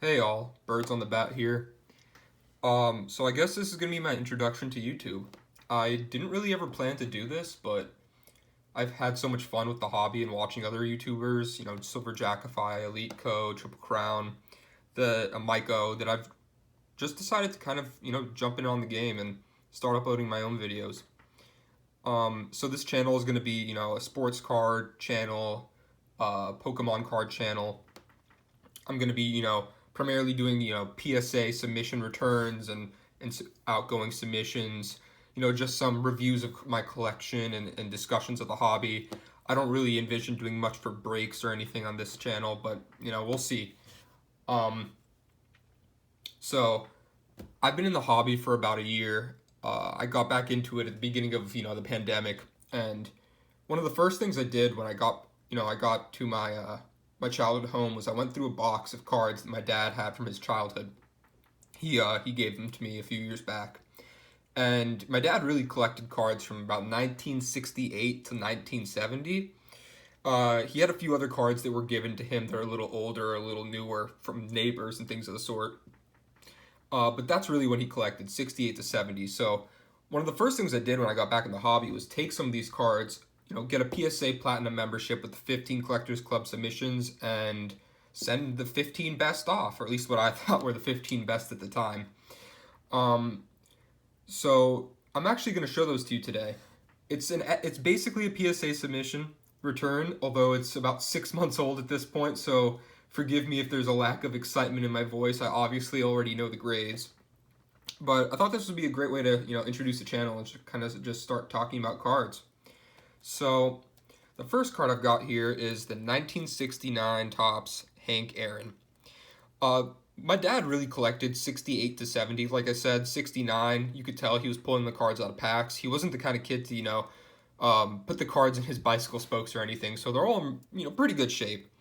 Hey all, Birds on the Bat here. So I guess this is gonna be my introduction to YouTube. I didn't really ever plan to do this, but I've had so much fun with the hobby and watching other YouTubers, Silver Jackify, Elite Co, Triple Crown, the Myco, that I've just decided to kind of, jump in on the game and start uploading my own videos. So this channel is gonna be, a sports card channel, Pokemon card channel. I'm gonna be, primarily doing, PSA submission returns and outgoing submissions, just some reviews of my collection and discussions of the hobby. I don't really envision doing much for breaks or anything on this channel, but, we'll see. Um, so I've been in the hobby for about a year. I got back into it at the beginning of, the pandemic, and one of the first things I did when I got to my childhood home was I went through a box of cards that my dad had from his childhood. He gave them to me a few years back. And my dad really collected cards from about 1968 to 1970. He had a few other cards that were given to him that are a little older, a little newer, from neighbors and things of the sort. But that's really when he collected, 68 to 70. So one of the first things I did when I got back in the hobby was take some of these cards, get a PSA Platinum membership with the 15 Collectors Club submissions and send the 15 best off, or at least what I thought were the 15 best at the time. So I'm actually going to show those to you today. It's basically a PSA submission return, although it's about 6 months old at this point, so forgive me if there's a lack of excitement in my voice. I obviously already know the grades. But I thought this would be a great way to, introduce the channel and kind of just start talking about cards. So the first card I've got here is the 1969 Topps Hank Aaron. My dad really collected 68 to 70. Like I said, 69, you could tell he was pulling the cards out of packs. He wasn't the kind of kid to, put the cards in his bicycle spokes or anything. So they're all in, pretty good shape.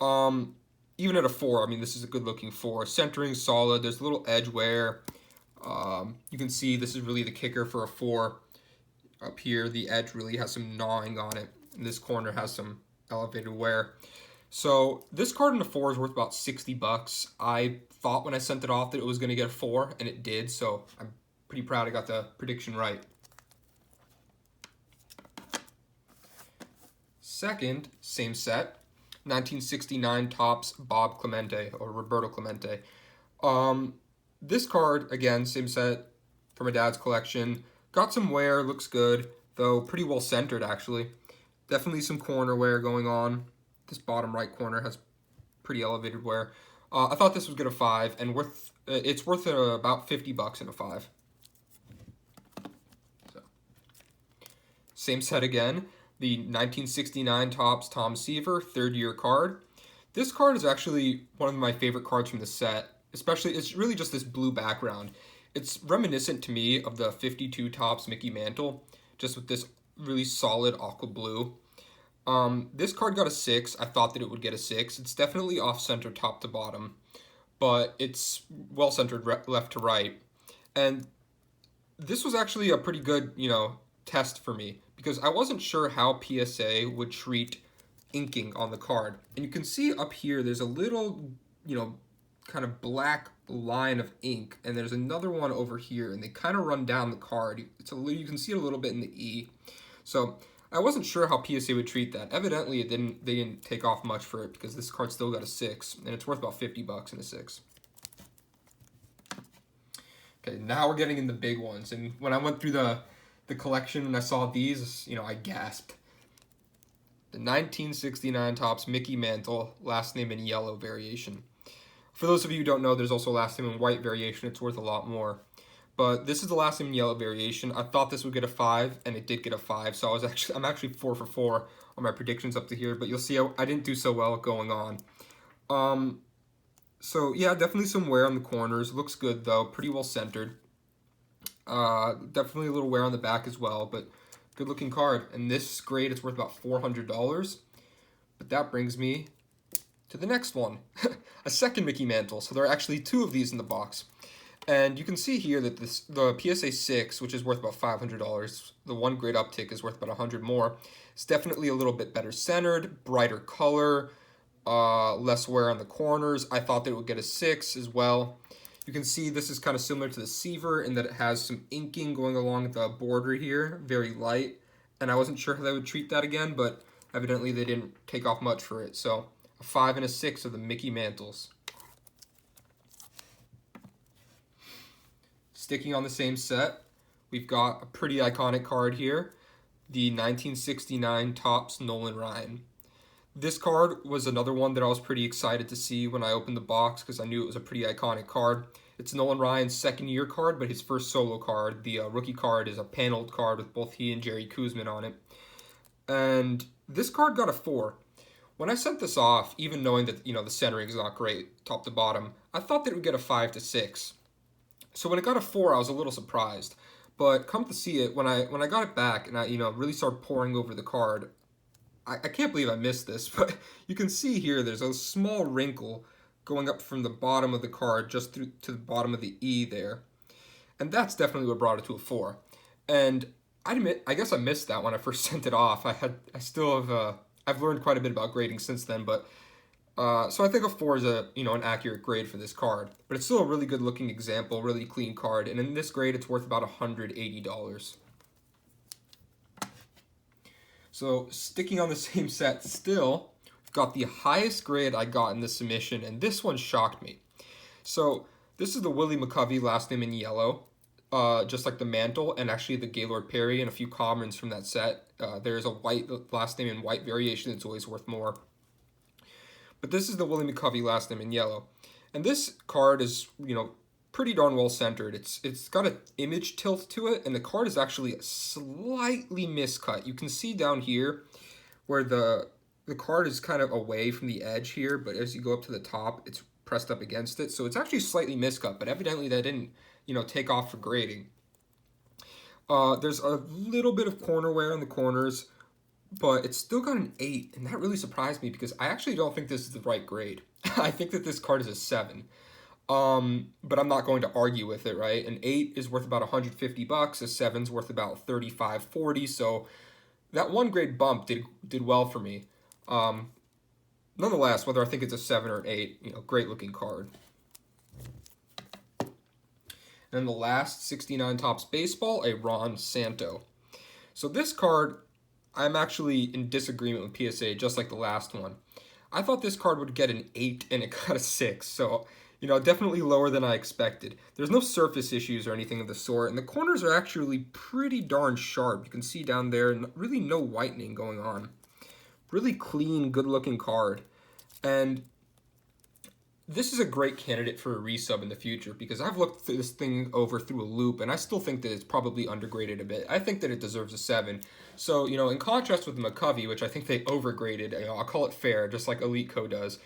Even at a 4, I mean, this is a good looking 4. Centering solid. There's a little edge wear. You can see this is really the kicker for a 4. Up here, the edge really has some gnawing on it. And this corner has some elevated wear. So this card in a 4 is worth about 60 bucks. I thought when I sent it off that it was going to get a 4, and it did. So I'm pretty proud I got the prediction right. Second, same set, 1969 Topps Bob Clemente, or Roberto Clemente. This card, again, same set from my dad's collection. Got some wear, looks good, though pretty well centered actually. Definitely some corner wear going on. This bottom right corner has pretty elevated wear. I thought this was good a 5, and it's worth about 50 bucks in a 5. So, same set again. The 1969 Topps Tom Seaver, 3rd year card. This card is actually one of my favorite cards from the set. Especially, it's really just this blue background. It's reminiscent to me of the 52 Topps Mickey Mantle, just with this really solid aqua blue. This card got a 6. I thought that it would get a 6. It's definitely off-center top to bottom, but it's well-centered left to right. And this was actually a pretty good, test for me, because I wasn't sure how PSA would treat inking on the card. And you can see up here, there's a little, kind of black line of ink, and there's another one over here, and they kind of run down the card. You can see it a little bit in the E. So I wasn't sure how PSA would treat that. Evidently, they didn't take off much for it, because this card still got a 6, and it's worth about 50 bucks in a 6. Okay, now we're getting in the big ones, and when I went through the collection and I saw these, I gasped. The 1969 Topps Mickey Mantle, last name in yellow variation. For those of you who don't know, there's also last name in white variation. It's worth a lot more. But this is the last name in yellow variation. I thought this would get a 5, and it did get a 5. So I'm actually 4 for 4 on my predictions up to here. But you'll see I didn't do so well going on. So yeah, definitely some wear on the corners. Looks good though. Pretty well centered. Definitely a little wear on the back as well. But good looking card. And this grade is worth about $400. But that brings me to the next one, a second Mickey Mantle. So there are actually 2 of these in the box. And you can see here that the PSA 6, which is worth about $500, the 1 grade uptick is worth about $100 more. It's definitely a little bit better centered, brighter color, less wear on the corners. I thought that it would get a 6 as well. You can see this is kind of similar to the Seaver in that it has some inking going along the border here, very light. And I wasn't sure how they would treat that again, but evidently they didn't take off much for it. So a 5 and a 6 of the Mickey Mantles. Sticking on the same set, we've got a pretty iconic card here, the 1969 Topps Nolan Ryan. This card was another one that I was pretty excited to see when I opened the box because I knew it was a pretty iconic card. It's Nolan Ryan's second year card, but his first solo card. The rookie card is a paneled card with both he and Jerry Koosman on it. And this card got a 4. When I sent this off, even knowing that the centering is not great, top to bottom, I thought that it would get a 5 to 6. So when it got a 4, I was a little surprised. But come to see it, when I got it back and I really started poring over the card, I can't believe I missed this, but you can see here there's a small wrinkle going up from the bottom of the card just through to the bottom of the E there. And that's definitely what brought it to a 4. And I guess I missed that when I first sent it off. I've learned quite a bit about grading since then, but so I think a 4 is an accurate grade for this card. But it's still a really good looking example, really clean card, and in this grade it's worth about $180. So sticking on the same set still, we've got the highest grade I got in this submission, and this one shocked me. So this is the Willie McCovey last name in yellow, just like the Mantle, and actually the Gaylord Perry and a few commons from that set. There's a white last name in white variation that's always worth more. But this is the Willie McCovey last name in yellow. And this card is, pretty darn well centered. It's got an image tilt to it, and the card is actually slightly miscut. You can see down here where the card is kind of away from the edge here, but as you go up to the top, it's pressed up against it. So it's actually slightly miscut, but evidently that didn't, take off for grading. There's a little bit of corner wear in the corners, but it's still got an 8, and that really surprised me because I actually don't think this is the right grade. I think that this card is a 7. But I'm not going to argue with it, right? An 8 is worth about $150, a 7's worth about $35, $40, so that one grade bump did well for me. Nonetheless, whether I think it's a 7 or an 8, great looking card. And then the last 69 Topps Baseball, a Ron Santo. So this card, I'm actually in disagreement with PSA, just like the last one. I thought this card would get an 8 and it got a 6, so definitely lower than I expected. There's no surface issues or anything of the sort, and the corners are actually pretty darn sharp. You can see down there, really no whitening going on. Really clean, good-looking card. And this is a great candidate for a resub in the future because I've looked this thing over through a loop, and I still think that it's probably undergraded a bit. I think that it deserves a 7. So, in contrast with the McCovey, which I think they overgraded, I'll call it fair, just like Elite Co does.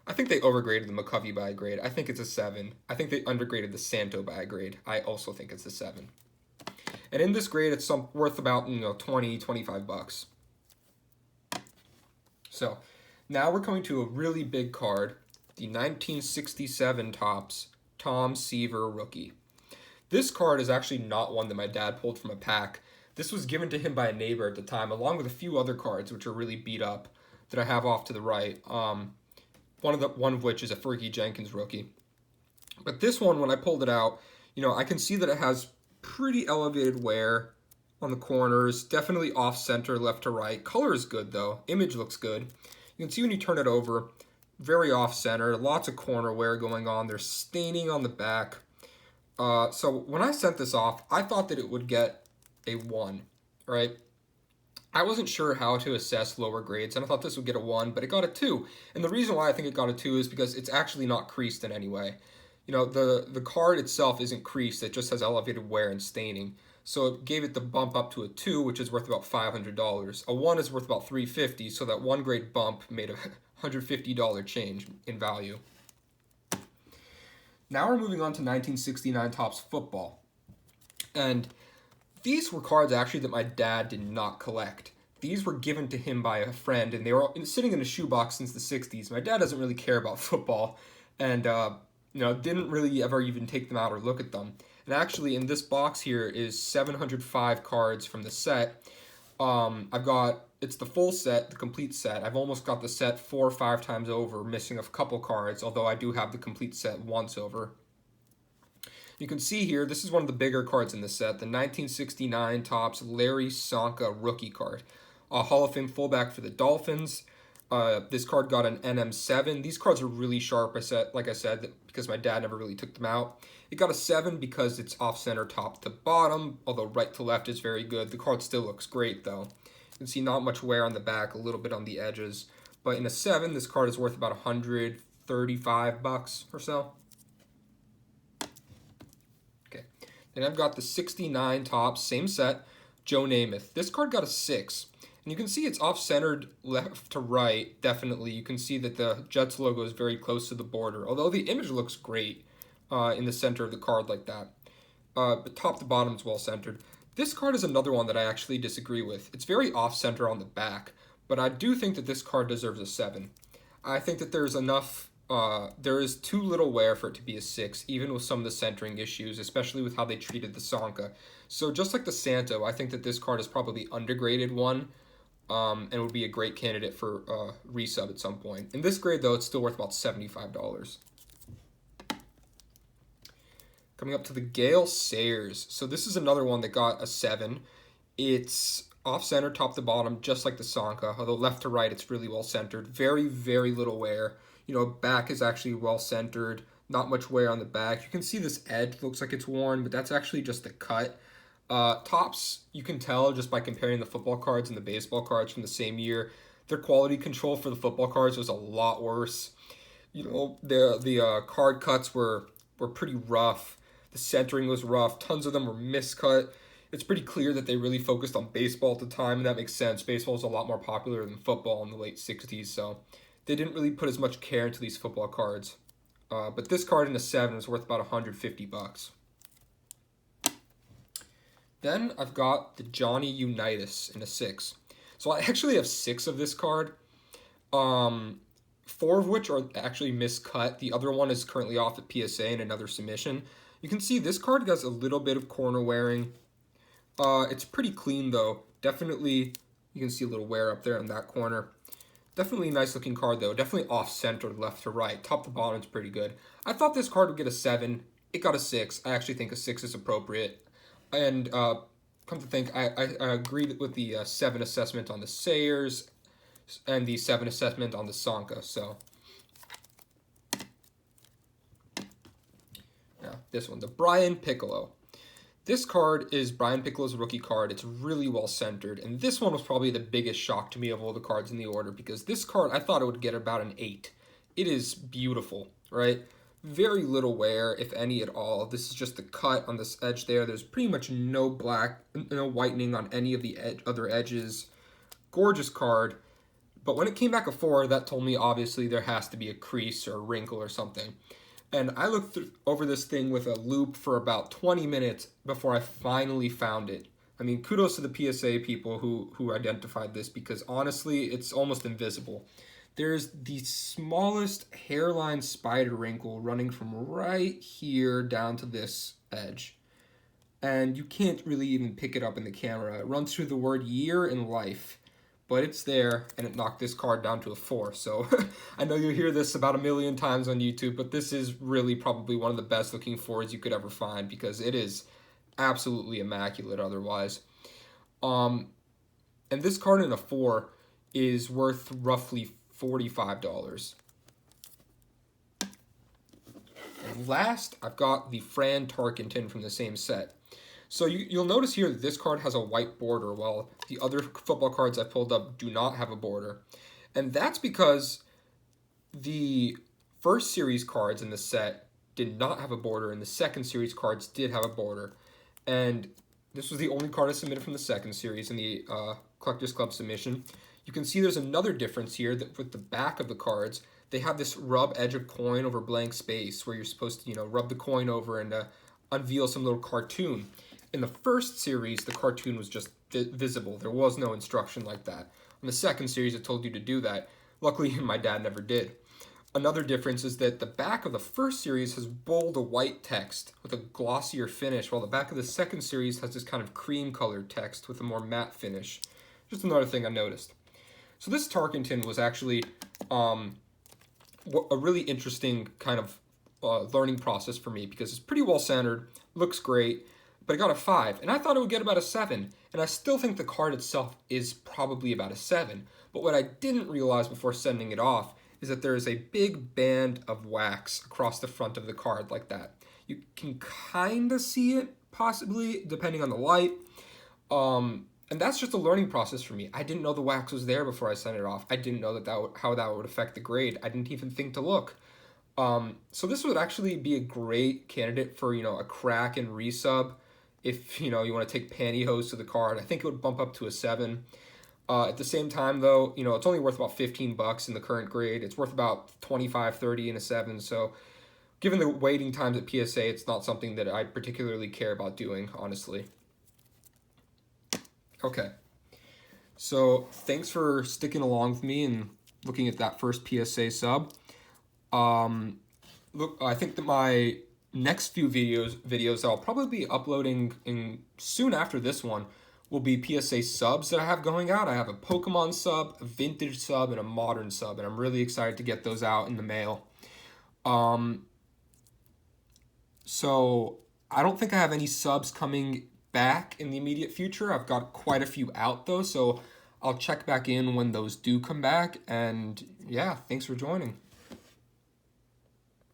I think they overgraded the McCovey by a grade. I think it's a 7. I think they undergraded the Santo by a grade. I also think it's a 7. And in this grade, it's worth about, $20, $25. So, now we're coming to a really big card, the 1967 Topps Tom Seaver rookie. This card is actually not one that my dad pulled from a pack. This was given to him by a neighbor at the time, along with a few other cards, which are really beat up, that I have off to the right. One of which is a Fergie Jenkins rookie. But this one, when I pulled it out, I can see that it has pretty elevated wear on the corners, definitely off-center, left to right. Color is good, though. Image looks good. You can see when you turn it over, very off-center, lots of corner wear going on. There's staining on the back. So when I sent this off, I thought that it would get a 1, right? I wasn't sure how to assess lower grades, and I thought this would get a 1, but it got a 2. And the reason why I think it got a 2 is because it's actually not creased in any way. The card itself isn't creased, it just has elevated wear and staining. So it gave it the bump up to a 2, which is worth about $500. A 1 is worth about $350, so that one grade bump made a $150 change in value. Now we're moving on to 1969 Topps Football. And these were cards actually that my dad did not collect. These were given to him by a friend, and they were sitting in a shoebox since the 60s. My dad doesn't really care about football, and didn't really ever even take them out or look at them. And actually, in this box here is 705 cards from the set. I've got it's the full set, the complete set. I've almost got the set 4 or 5 times over, missing a couple cards, although I do have the complete set once over. You can see here, this is one of the bigger cards in the set, the 1969 Topps Larry Csonka rookie card. A Hall of Fame fullback for the Dolphins. This card got an NM7. These cards are really sharp, like I said, because my dad never really took them out. It got a 7 because it's off-center top to bottom, although right to left is very good. The card still looks great, though. You can see not much wear on the back, a little bit on the edges. But in a 7, this card is worth about $135 or so. Okay. Then I've got the 69 Topps, same set, Joe Namath. This card got a 6. And you can see it's off-centered left to right, definitely. You can see that the Jets logo is very close to the border, although the image looks great in the center of the card like that. But top to bottom is well-centered. This card is another one that I actually disagree with. It's very off-center on the back, but I do think that this card deserves a 7. I think that there's enough, there is too little wear for it to be a 6, even with some of the centering issues, especially with how they treated the Csonka. So just like the Santo, I think that this card is probably undergraded one, and would be a great candidate for resub at some point. In this grade, though, it's still worth about $75. Coming up to the Gale Sayers. So this is another one that got a 7. It's off-center, top to bottom, just like the Csonka, although left to right, it's really well-centered. Very, very little wear. You know, back is actually well-centered. Not much wear on the back. You can see this edge looks like it's worn, but that's actually just the cut. Topps, you can tell just by comparing the football cards and the baseball cards from the same year. Their quality control for the football cards was a lot worse. You know, the card cuts were pretty rough. The centering was rough. Tons of them were miscut. It's pretty clear that they really focused on baseball at the time, and that makes sense. Baseball was a lot more popular than football in the late 60s, so they didn't really put as much care into these football cards. But this card in a 7 is worth about $150. Then I've got the Johnny Unitas in a 6. So I actually have 6 of this card, 4 of which are actually miscut. The other one is currently off at PSA in another submission. You can see this card has a little bit of corner wearing. It's pretty clean, though. Definitely, you can see a little wear up there in that corner. Definitely a nice looking card, though. Definitely off-center, left to right. Top to bottom is pretty good. I thought this card would get a 7. It got a 6. I actually think a 6 is appropriate. And come to think, I agree with the 7 assessment on the Sayers and the 7 assessment on the Csonka. So now this one, the Brian Piccolo. This card is Brian Piccolo's rookie card. It's really well centered, and this one was probably the biggest shock to me of all the cards in the order, because this card, I thought it would get about an 8. It is beautiful, right? Very little wear, if any at all. This is just the cut on this edge there. There's pretty much no whitening on any of the other edges. Gorgeous card. But when it came back a 4, that told me obviously there has to be a crease or a wrinkle or something. And I looked over this thing with a loop for about 20 minutes before I finally found it. I mean, kudos to the PSA people who identified this, because honestly, it's almost invisible. There's the smallest hairline spider wrinkle running from right here down to this edge. And you can't really even pick it up in the camera. It runs through the word year in life. But it's there, and it knocked this card down to a 4. So I know you'll hear this about 1,000,000 times on YouTube, but this is really probably one of the best looking 4s you could ever find, because it is absolutely immaculate otherwise. And this card in a 4 is worth roughly $45. And last, I've got the Fran Tarkenton from the same set. So you'll notice here that this card has a white border, while the other football cards I pulled up do not have a border. And that's because the first series cards in the set did not have a border, and the second series cards did have a border. And this was the only card I submitted from the second series in the Collectors Club submission. You can see there's another difference here, that with the back of the cards, they have this rub edge of coin over blank space, where you're supposed to, rub the coin over and unveil some little cartoon. In the first series, the cartoon was just visible. There was no instruction like that. In the second series, it told you to do that. Luckily, my dad never did. Another difference is that the back of the first series has bold white text with a glossier finish, while the back of the second series has this kind of cream-colored text with a more matte finish. Just another thing I noticed. So this Tarkenton was actually a really interesting kind of learning process for me because it's pretty well centered, looks great, but I got a 5, and I thought it would get about a 7, and I still think the card itself is probably about a 7. But what I didn't realize before sending it off is that there is a big band of wax across the front of the card like that. You can kind of see it, possibly, depending on the light. And that's just a learning process for me. I didn't know the wax was there before I sent it off. I didn't know how that would affect the grade. I didn't even think to look. So this would actually be a great candidate for, a crack and resub. If, you want to take pantyhose to the card, I think it would bump up to a 7. At the same time, though, it's only worth about $15 in the current grade. It's worth about 25, 30 in a 7. So given the waiting times at PSA, it's not something that I particularly care about doing, honestly. Okay. So thanks for sticking along with me and looking at that first PSA sub. Look, I think that my next few videos that I'll probably be uploading soon after this one will be PSA subs that I have going out. I have a Pokemon sub, a vintage sub, and a modern sub, and I'm really excited to get those out in the mail. So I don't think I have any subs coming back in the immediate future. I've got quite a few out though, so I'll check back in when those do come back. And yeah, thanks for joining.